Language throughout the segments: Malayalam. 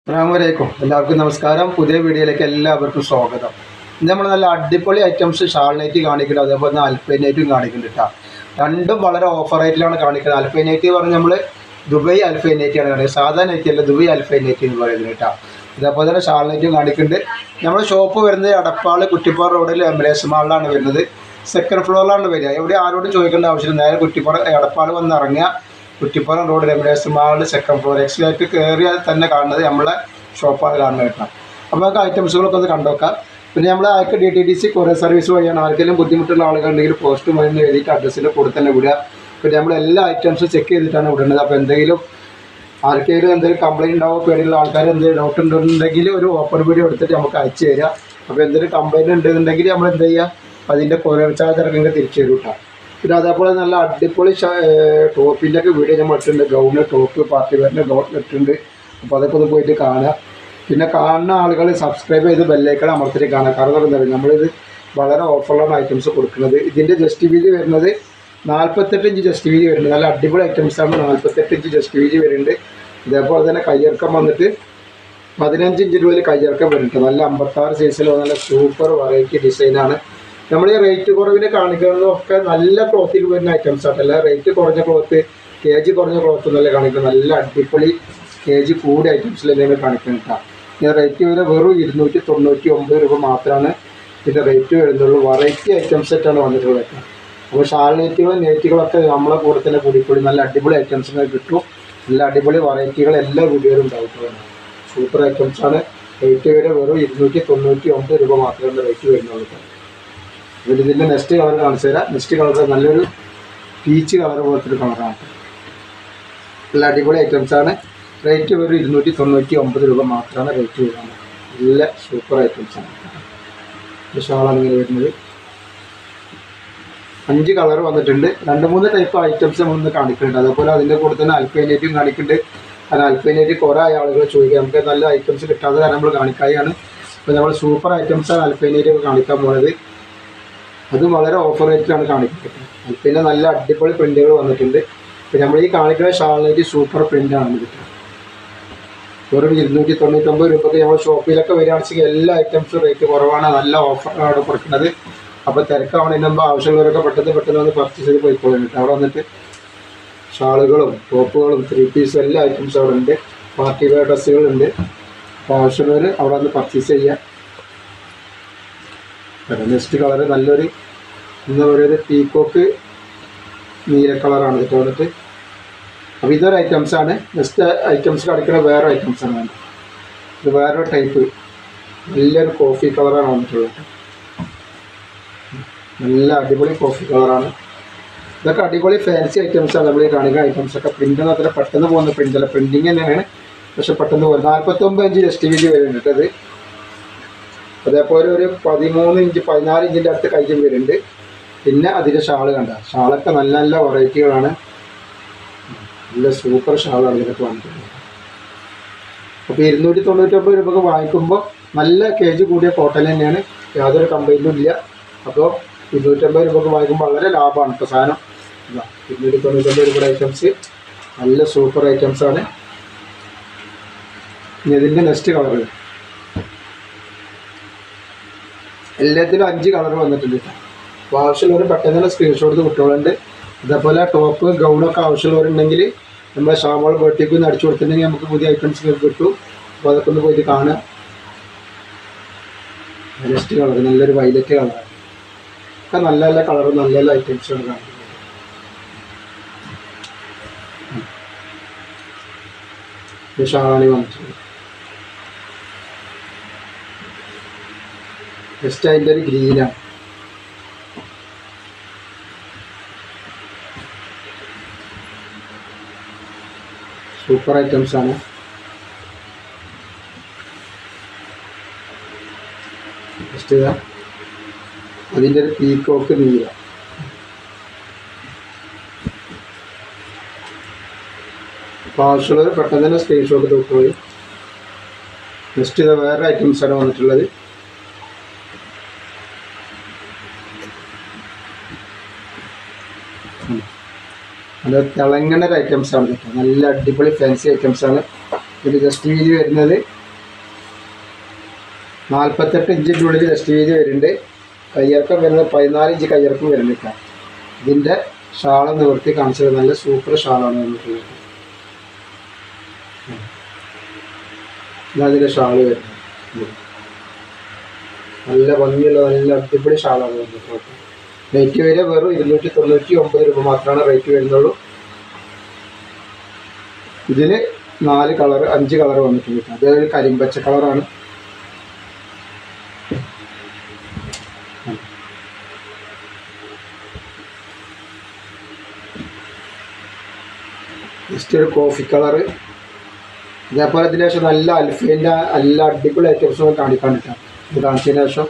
അസ്സലാമലൈക്കും. എല്ലാവർക്കും നമസ്കാരം. പുതിയ വീഡിയോയിലേക്ക് എല്ലാവർക്കും സ്വാഗതം. ഇന്ന് നമ്മൾ നല്ല അടിപൊളി ഐറ്റംസ് ഷാൾ നൈറ്റി കാണിക്കുന്നുണ്ട്, അതേപോലെ തന്നെ അൽഫൈൻ നൈറ്റും കാണിക്കുന്നുണ്ട് കേട്ടോ. രണ്ടും വളരെ ഓഫർ റേറ്റിലാണ് കാണിക്കുന്നത്. അൽഫൈൻ നൈറ്റി പറഞ്ഞാൽ നമ്മൾ ദുബൈ അൽഫൈൻ നൈറ്റിയാണ് കാണിക്കുന്നത്, സാധാ നൈറ്റി അല്ല, ദുബൈ അൽഫൈൻ നൈറ്റി എന്ന് പറയുന്നത് കേട്ടോ. അതേപോലെ തന്നെ ഷാൾ നൈറ്റും കാണിക്കുന്നുണ്ട്. നമ്മുടെ ഷോപ്പ് വരുന്നത് എടപ്പാൾ കുറ്റിപ്പാറ റോഡിൽ എംബ്രേസ് മാളിലാണ് വരുന്നത്. സെക്കൻഡ് ഫ്ലോറിലാണ് വരിക. എവിടെ ആരോടും ചോദിക്കേണ്ട ആവശ്യമില്ല. നേരെ കുറ്റിപ്പാറ എടപ്പാൾ വന്ന് ഇറങ്ങിയ കുറ്റിപ്പാറ റോഡ് എംബ്രേസ് മാളിൽ സെക്കൻഡ് ഫ്ലോർ എക്സിലായിട്ട് കയറിയാൽ തന്നെ കാണുന്നത് നമ്മളെ ഷോപ്പാണ് കാണുന്നത് കേട്ടോ. അപ്പോൾ നമുക്ക് ഐറ്റംസുകളൊക്കെ ഒന്ന് കണ്ടുവെക്കാം. പിന്നെ നമ്മൾ ആർക്ക് DTDC കൊറിയർ സർവീസ് വഴിയാണ്. ആർക്കെങ്കിലും ബുദ്ധിമുട്ടുള്ള ആളുകളുണ്ടെങ്കിൽ പോസ്റ്റ് വഴി എഴുതിയിട്ട് അഡ്രസ്സിൽ കൂടെ തന്നെ വിടുക. പിന്നെ നമ്മൾ എല്ലാ ഐറ്റംസും ചെക്ക് ചെയ്തിട്ടാണ് വിടുന്നത്. അപ്പോൾ എന്തെങ്കിലും ആർക്കെങ്കിലും എന്തെങ്കിലും കംപ്ലയിൻറ്റ് ഉണ്ടാവും, പേടിയുള്ള ആൾക്കാർ എന്തെങ്കിലും ഡൗട്ട് ഉണ്ടെന്നുണ്ടെങ്കിൽ ഒരു ഓപ്പൺ വീഡിയോ എടുത്തിട്ട് നമുക്ക് അയച്ചു തരിക. അപ്പോൾ എന്തെങ്കിലും കംപ്ലയിൻറ്റ് ഉണ്ടെന്നുണ്ടെങ്കിൽ നമ്മൾ എന്ത് ചെയ്യുക, അതിൻ്റെ കൊറിയർ ചാർജ് ഇറങ്ങി തിരിച്ചു തരും കേട്ടോ. പിന്നെ അതേപോലെ നല്ല അടിപൊളി ടോപ്പിൻ്റെ ഒക്കെ വീഡിയോ നമ്മൾ ഇട്ടിട്ടുണ്ട്. ഗൗണ്, ടോപ്പ്, പാർട്ടി വെയറിൻ്റെ ഗൗൺ ഇട്ടിട്ടുണ്ട്. അപ്പോൾ അതൊക്കെ ഒന്ന് പോയിട്ട് കാണുക. പിന്നെ കാണുന്ന ആളുകൾ സബ്സ്ക്രൈബ് ചെയ്ത് ബെല്ലൈക്കൺ അമർത്തിട്ട് കാണുക. കാരണം എന്താ പറയുക, നമ്മളിത് വളരെ ഓഫറിലാണ് ഐറ്റംസ് കൊടുക്കുന്നത്. ഇതിൻ്റെ ജസ്റ്റ് വീതി വരുന്നത് 48 ഇഞ്ച് ജസ്റ്റ് വീതി വരുന്നുണ്ട്. നല്ല അടിപൊളി ഐറ്റംസാണ്. 48 ഇഞ്ച് ജസ്റ്റ് വീതി വരുന്നുണ്ട്. ഇതേപോലെ തന്നെ കയ്യിറക്കം വന്നിട്ട് 15 ഇഞ്ച് രൂപയിൽ കയ്യിറക്കം വരുന്നുണ്ട്. നല്ല 56 സൈസിൽ നല്ല സൂപ്പർ വെറൈറ്റി ഡിസൈനാണ്. നമ്മൾ ഈ റേറ്റ് കുറവിന് കാണിക്കുന്നതൊക്കെ നല്ല ക്ലോത്തിൽ വരുന്ന ഐറ്റംസ് ആട്ടല്ല. റേറ്റ് കുറഞ്ഞ ക്ലോത്ത്, KG കുറഞ്ഞ ക്ലോത്ത് എന്നല്ല കാണിക്കുന്നത്. നല്ല അടിപൊളി KG കൂടിയ ഐറ്റംസിൽ എന്തെങ്കിലും കാണിക്കുന്നത് കേട്ടോ. ഇതിന് റേറ്റ് വരെ വെറും 299 രൂപ മാത്രമാണ് ഇതിൻ്റെ റേറ്റ് വരുന്നുള്ളൂ. വെറൈറ്റി ഐറ്റംസ് ആയിട്ടാണ് വന്നിട്ടുള്ളത്. അപ്പോൾ ഷാൾ നെറ്റുകളും നെറ്റുകളൊക്കെ നമ്മളെ കൂടെ തന്നെ കൂടിക്കൂടി നല്ല അടിപൊളി ഐറ്റംസിനെ കിട്ടും. നല്ല അടിപൊളി വെറൈറ്റികൾ എല്ലാ വീഡിയോയിലും ഉണ്ടായിട്ടുള്ളതാണ്. സൂപ്പർ ഐറ്റംസാണ്. റേറ്റ് വരെ വെറും 299 രൂപ മാത്രമാണ് റേറ്റ് വരുന്നുള്ളൂ. അപ്പോൾ ഇതിൻ്റെ നെക്സ്റ്റ് കളർ കാണിച്ചു തരാം. നെക്സ്റ്റ് കളർ നല്ലൊരു പീച്ച് കളർ പോലത്തെ ഒരു കളറാണ്. നല്ല അടിപൊളി ഐറ്റംസാണ്. റേറ്റ് വെറും 299 രൂപ മാത്രമാണ് റേറ്റ് വരുന്നത്. നല്ല സൂപ്പർ ഐറ്റംസാണ്. ഷാളാണ് ഇങ്ങനെ വരുന്നത്. 5 കളർ വന്നിട്ടുണ്ട്. 2-3 ടൈപ്പ് ഐറ്റംസ് നമ്മളൊന്ന് കാണിക്കുന്നുണ്ട്. അതേപോലെ അതിൻ്റെ കൂടെ തന്നെ അൽഫൈൻ നൈറ്റും കാണിക്കുന്നുണ്ട്. കാരണം അൽഫൈൻ നൈറ്റ് കുറേ ആളുകൾ ചോദിക്കുക, നമുക്ക് നല്ല ഐറ്റംസ് കിട്ടാതെ കാരണം നമ്മൾ കാണിക്കുകയാണ്. അപ്പോൾ നമ്മൾ സൂപ്പർ ഐറ്റംസാണ് അൽഫൈൻ നൈറ്റ് കാണിക്കാൻ പോകുന്നത്. അതും വളരെ ഓഫർ റേറ്റിലാണ് കാണിക്കുന്നത്. അൽഫൈൻ്റെ നല്ല അടിപൊളി പ്രിൻറ്റുകൾ വന്നിട്ടുണ്ട്. അപ്പോൾ നമ്മൾ ഈ കാണിക്കുന്ന ഷാൾ നൈറ്റ് സൂപ്പർ പ്രിൻ്റാണ് കിട്ടുക. വെറും 299 രൂപയ്ക്ക് നമ്മൾ ഷോപ്പിലൊക്കെ വരികയാണെങ്കിൽ എല്ലാ ഐറ്റംസും റേറ്റ് കുറവാണ്. നല്ല ഓഫറാണ് കൊടുക്കുന്നത്. അപ്പോൾ തിരക്കാവണതിന് മുമ്പ് ആവശ്യമുള്ളവരൊക്കെ പെട്ടെന്ന് വന്ന് പർച്ചേസ് ചെയ്ത് പോയിക്കോളും. അവിടെ വന്നിട്ട് ഷാളുകളും ടോപ്പുകളും 3 പീസും എല്ലാ ഐറ്റംസും അവിടെ ഉണ്ട്. പാർട്ടി വെയർ ഡ്രസ്സുകളുണ്ട്. അപ്പോൾ ആവശ്യമുള്ളവർ അവിടെ വന്ന് പർച്ചേസ് ചെയ്യുക. നെക്സ്റ്റ് കളർ നല്ലൊരു എന്താ പറയുക, പീക്കോക്ക് നീല കളറാണ് ഇത് വന്നിട്ട്. അപ്പോൾ ഇതൊരു ഐറ്റംസാണ്. നെക്സ്റ്റ് ഐറ്റംസ് കാണിക്കുന്ന വേറെ ഐറ്റംസാണ്. ഇത് വേറൊരു ടൈപ്പ് നല്ലൊരു കോഫി കളറാണ് വന്നിട്ടുള്ളത്. നല്ല അടിപൊളി കോഫി കളറാണ്. ഇതൊക്കെ അടിപൊളി ഫാൻസി ഐറ്റംസാണ് നമ്മൾ ഈ കാണിക്കുന്ന ഐറ്റംസൊക്കെ. പ്രിൻ്റ് അത്ര പെട്ടെന്ന് പോകുന്ന പ്രിൻ്റല്ല, പ്രിൻറ്റിങ് തന്നെയാണ്, പക്ഷെ പെട്ടെന്ന് പോകും. 49 ഇഞ്ച് ജസ്റ്റ് വീതി വരുന്നുണ്ട് അത്. അതേപോലെ ഒരു 13 ഇഞ്ച് 14 ഇഞ്ചിൻ്റെ അടുത്ത് കയ്യും വരുന്നുണ്ട്. പിന്നെ അതിൻ്റെ ഷാള് കണ്ട ഷാളൊക്കെ നല്ല നല്ല വെറൈറ്റികളാണ്. നല്ല സൂപ്പർ ഷാളാണ് ഇതൊക്കെ വന്നിട്ടുള്ളത്. അപ്പോൾ 299 രൂപക്ക് വാങ്ങിക്കുമ്പോൾ നല്ല KG കൂടിയ കോട്ടൺ തന്നെയാണ്, യാതൊരു കംപ്ലൈൻറ്റും ഇല്ല. അപ്പോൾ 250 രൂപക്ക് വാങ്ങിക്കുമ്പോൾ വളരെ ലാഭമാണ് ഇപ്പോൾ സാധനം. 299 രൂപയുടെ ഐറ്റംസ് നല്ല സൂപ്പർ ഐറ്റംസാണ്. ഇനി ഇതിൻ്റെ നെക്സ്റ്റ് കളർ എല്ലാത്തിലും 5 കളർ വന്നിട്ടുണ്ട്. അപ്പോൾ ആവശ്യമുള്ളവർ പെട്ടെന്ന് തന്നെ സ്ക്രീൻഷോട്ട് കുട്ടികളുണ്ട്. അതേപോലെ ടോപ്പ് ഗൗണൊക്കെ ആവശ്യമുള്ളവരുണ്ടെങ്കിൽ നമ്മുടെ ഷാമോൾ ബോട്ടിക്ക് ഒന്ന് അടിച്ചു കൊടുത്തിട്ടുണ്ടെങ്കിൽ നമുക്ക് പുതിയ ഐറ്റംസ് കിട്ടും. അപ്പോൾ അതൊക്കെ ഒന്ന് പോയിട്ട് കാണുക. നെക്സ്റ്റ് കളർ നല്ലൊരു വൈലറ്റ് കളറാണ്. ഒക്കെ നല്ല നല്ല കളറും നല്ല നല്ല ഐറ്റംസാണ് കാണുന്നത്. ഷാളാണി വന്നിട്ടുണ്ട്. നെക്സ്റ്റ് അതിൻ്റെ ഒരു ഗ്രീനാണ്. സൂപ്പർ ഐറ്റംസാണ്. നെക്സ്റ്റ് ഇതാ അതിൻ്റെ ഒരു പീക്കോക്ക് നീല. അപ്പോൾ ആവശ്യമുള്ളവർ പെട്ടെന്ന് തന്നെ സ്ക്രീൻഷോട്ട് തൊട്ടുപോയി. നെക്സ്റ്റ് ഇതാ വേറെ ഐറ്റംസാണ് വന്നിട്ടുള്ളത്. നല്ല തിളങ്ങുന്ന ഒരു ഐറ്റംസാണ്. നല്ല അടിപൊളി ഫാൻസി ഐറ്റംസാണ്. ഇതിൽ ജസ്റ്റ് വീതി വരുന്നത് 48 ഇഞ്ചിൻ്റെ ഉള്ളിൽ ജസ്റ്റ് വീതി വരുന്നുണ്ട്. കയ്യിറക്കം വരുന്നത് 14 ഇഞ്ച് കയ്യിറക്കം വരുന്നില്ല. ഇതിൻ്റെ ഷാള് നിവർത്തി കാണിച്ചത് നല്ല സൂപ്പർ ഷാളാണ് വന്നിട്ടുള്ളത്. ഇതിൻ്റെ ഷാള് വരുന്നത് നല്ല ഭംഗിയുള്ള നല്ല അടിപൊളി ഷാളാണ് വന്നിട്ടുള്ളത്. റേറ്റ് വരെ വെറും 299 രൂപ മാത്രമാണ് റേറ്റ് വരുന്നുള്ളൂ. ഇതിൽ 4 കളർ 5 കളർ വന്നിട്ടുണ്ട്. അതൊരു കരിമ്പച്ച കളറാണ്. ജസ്റ്റ് ഒരു കോഫി കളറ്. ഇതേപോലെ അതിന് ശേഷം നല്ല അൽഫേൻ്റെ നല്ല അടിപൊളി ഐറ്റംസും കാണിക്കാണ്ടിട്ടാണ് ഇത് കാണിച്ചതിന് ശേഷം.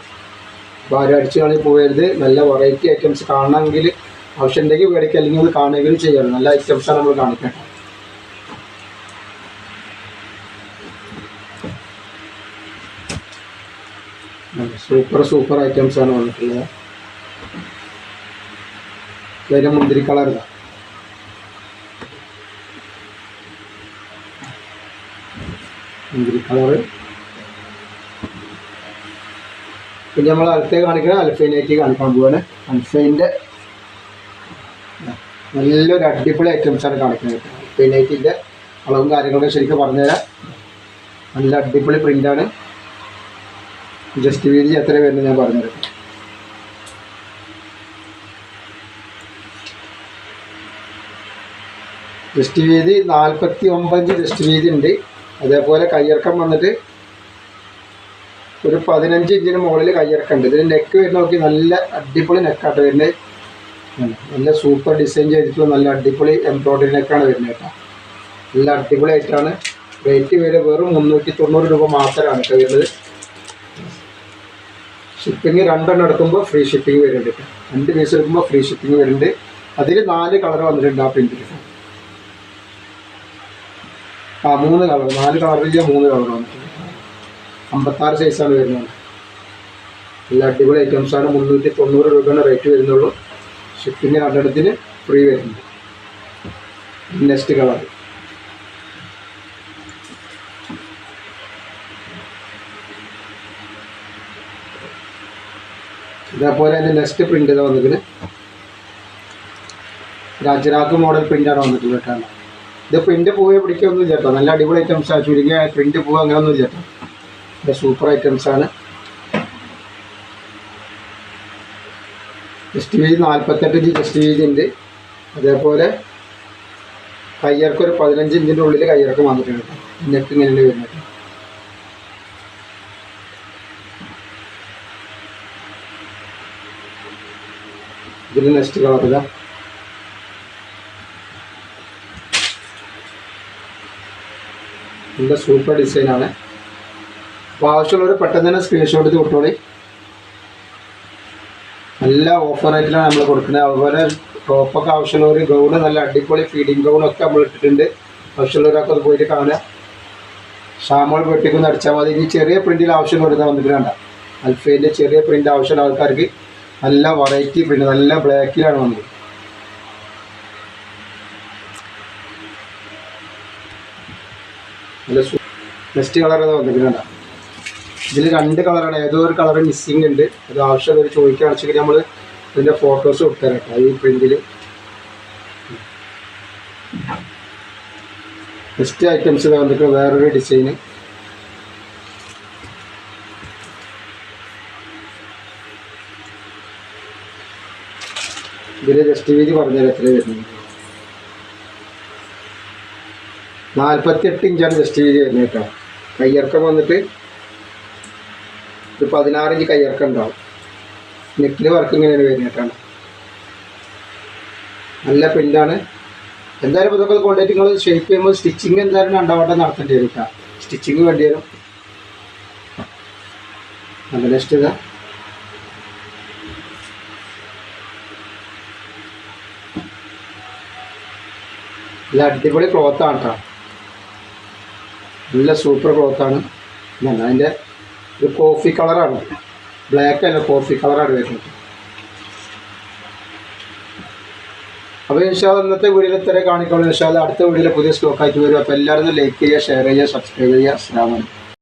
അപ്പോൾ ആരും അടിച്ച് കളി പോകരുത്. നല്ല വെറൈറ്റി ഐറ്റംസ് കാണണമെങ്കിൽ ആവശ്യമുണ്ടെങ്കിൽ മേടിക്കുക, അല്ലെങ്കിൽ അത് കാണുകയും ചെയ്യാറ്. നല്ല ഐറ്റംസാണ് നമ്മൾ കാണിക്കേണ്ടത്. സൂപ്പർ ഐറ്റംസാണ് വന്നിട്ടുള്ളത്. ഇതിൻ്റെ മുന്തിരി കളർ ഇതാ. മുന്തിരി കളറ്. പിന്നെ നമ്മൾ അടുത്തേ കാണിക്കുന്നത് അൽഫൈനായിട്ട് കാണിക്കാൻ പോവാണ്. അൽഫൈൻ്റെ നല്ലൊരു അടിപൊളി ഐറ്റംസാണ് കാണിക്കുന്നത്. അൽഫൈനായിട്ടിൻ്റെ അളവും കാര്യങ്ങളൊക്കെ ശരിക്കും പറഞ്ഞുതരാം. നല്ല അടിപൊളി പ്രിൻ്റാണ്. ജസ്റ്റ് വീതി എത്ര വരുന്നത് ഞാൻ പറഞ്ഞുതരാം. ജസ്റ്റ് വീതി 49 ഇഞ്ച് ജസ്റ്റ് വീതി ഉണ്ട്. അതേപോലെ കയ്യിറക്കം വന്നിട്ട് ഒരു 15 ഇഞ്ചിന് മുകളിൽ കയ്യിറക്കുന്നുണ്ട്. ഇതിന് നെക്ക് വരുന്ന നോക്കി നല്ല അടിപൊളി നെക്കാട്ട് വരുന്നത്. നല്ല സൂപ്പർ ഡിസൈൻ ചെയ്തിട്ടുള്ള നല്ല അടിപൊളി എംബ്രോയിഡറി നെക്കാണ് വരുന്നത് കേട്ടോ. നല്ല അടിപൊളി ആയിട്ടാണ്. റേറ്റ് വരെ വെറും 390 രൂപ മാത്രമാണ് കേട്ടോ വരുന്നത്. ഷിപ്പിംഗ് 2 എണ്ണം എടുക്കുമ്പോൾ ഫ്രീ ഷിപ്പിംഗ് വരുന്നുണ്ട് കേട്ടോ. 2 പീസ് എടുക്കുമ്പോൾ ഫ്രീ ഷിപ്പിംഗ് വരുന്നുണ്ട്. അതിൽ 4 കളർ വന്നിട്ടുണ്ട് ആ പ്രിൻറ്റിൽ. 3 കളർ 4 കളറിൽ 3 കളർ വന്നിട്ടുണ്ട്. 56 സൈസാണ് വരുന്നത്. നല്ല അടിപൊളി ഐറ്റംസാണ്. 390 രൂപയാണ് റേറ്റ് വരുന്നുള്ളൂ. ഷിപ്പിംഗ് 2 എണ്ണത്തിന് ഫ്രീ വരുന്നുണ്ട്. നെക്സ്റ്റ് കളർ ഇതേപോലെ അതിൻ്റെ നെക്സ്റ്റ് പ്രിൻ്റ് ഇതാ വന്നിട്ട് രാജരാഗ് മോഡൽ പ്രിൻ്റാണ് വന്നിട്ടുള്ളത് കേട്ടോ. ഇത് പ്രിൻ്റ് പോയി പിടിക്കുകയൊന്നും ചേട്ടോ. നല്ല അടിപൊളി ഐറ്റംസാണ്. ചുരുങ്ങിയ പ്രിൻ്റ് പോവുക അങ്ങനെയൊന്നും ചേട്ടോ. ഇത് സൂപ്പർ ഐറ്റംസാണ്. ജസ്റ്റ് വീതി 48 ഇഞ്ച് ജസ്റ്റ് വീതി ഉണ്ട്. അതേപോലെ കയ്യിറക്കം ഒരു 15 ഇഞ്ചിൻ്റെ ഉള്ളിൽ കയ്യിറക്കം വന്നിട്ടുണ്ട് കേട്ടോ. നെക്ക് ഇങ്ങനെ വരുന്നത്. ഇതിൽ നെക്സ്റ്റ് കളർ ഇതാ. നല്ല സൂപ്പർ ഡിസൈനാണ്. അപ്പോൾ ആവശ്യമുള്ളവർ പെട്ടെന്ന് തന്നെ സ്ക്രീൻഷോട്ട് എടുത്ത് കൊടുത്തോളി. നല്ല ഓഫർ റേറ്റിലാണ് നമ്മൾ കൊടുക്കുന്നത്. അതുപോലെ ടോപ്പൊക്കെ ആവശ്യമുള്ളവർ ഗൗണ് നല്ല അടിപൊളി ഫീഡിങ് ഗൗണൊക്കെ നമ്മൾ ഇട്ടിട്ടുണ്ട്. ആവശ്യമുള്ളവരൊക്കെ അത് പോയിട്ട് കാണുക. ഷാമോൾ വെട്ടിക്കൊന്ന് അടിച്ചാൽ മതി. ഇനി ചെറിയ പ്രിൻറ്റിൽ ആവശ്യമുള്ളവർ വന്നിട്ട് വേണ്ട. അൽഫേൻ്റെ ചെറിയ പ്രിൻ്റ് ആവശ്യമുള്ള ആൾക്കാർക്ക് നല്ല വെറൈറ്റി പ്രിൻ്റ് നല്ല ബ്ലാക്കിലാണ് വന്നത്. നല്ല നെക്സ്റ്റ് കളർ അത് വന്നിട്ടുണ്ട്. ഇതിൽ 2 കളറാണ്. ഏതോ ഒരു കളർ മിസ്സിങ് ഉണ്ട്. അത് ആവശ്യമുള്ളവർ ചോദിക്കുകയാണെന്ന് വെച്ചാൽ നമ്മൾ ഇതിൻ്റെ ഫോട്ടോസ് കൊടുത്തരാം കേട്ടോ. ഈ പ്രിൻറ്റിൽ നെക്സ്റ്റ് ഐറ്റംസ് വന്നിട്ട് വേറൊരു ഡിസൈന്. ഇതിൽ ജസ്റ്റ് വീതി പറഞ്ഞാൽ എത്ര വരുന്നത്? 48 ഇഞ്ചാണ് ജസ്റ്റ് വീതി വരുന്നത് കേട്ടോ. കയ്യിറക്കം വന്നിട്ട് ഒരു 16 ഇഞ്ച് കയ്യിറക്കം ഉണ്ടാവും. നെക്കിൽ വർക്ക് ഇങ്ങനെയാണ് വരുന്നത് കേട്ടോ. നല്ല പ്രിൻ്റാണ്. എന്തായാലും ഇപ്പോൾ ഇതൊക്കെ കൊണ്ടുപോയിട്ട് നിങ്ങൾ ഷേപ്പ് ചെയ്യുമ്പോൾ സ്റ്റിച്ചിങ് എന്തായാലും 2 വട്ടം നടത്തേണ്ടി വരും കേട്ടോ. സ്റ്റിച്ചിങ് വേണ്ടി വരും. നല്ല നെക്സ്റ്റ് ഇതാ. നല്ല അടിപൊളി ക്ലോത്താണ് കേട്ടോ. നല്ല സൂപ്പർ ക്ലോത്താണ്. അതിൻ്റെ ഒരു കോഫി കളറാണ്. ബ്ലാക്ക് അല്ല, കോഫി കളറാണ് വരുന്നത്. അപ്പോൾ ഇൻഷാല്ലാ ഇന്നത്തെ വീഡിയോയിൽ ഇത്രയും കാണിക്കുള്ളൂ. ഇൻഷാല്ലാ അടുത്ത വീഡിയോയിൽ പുതിയ സ്റ്റോക്കായിട്ട് വരും. അപ്പോൾ എല്ലാവരും ലൈക്ക് ചെയ്യുക, ഷെയർ ചെയ്യുക, സബ്സ്ക്രൈബ് ചെയ്യുക. അസ്സലാമു അലൈക്കും.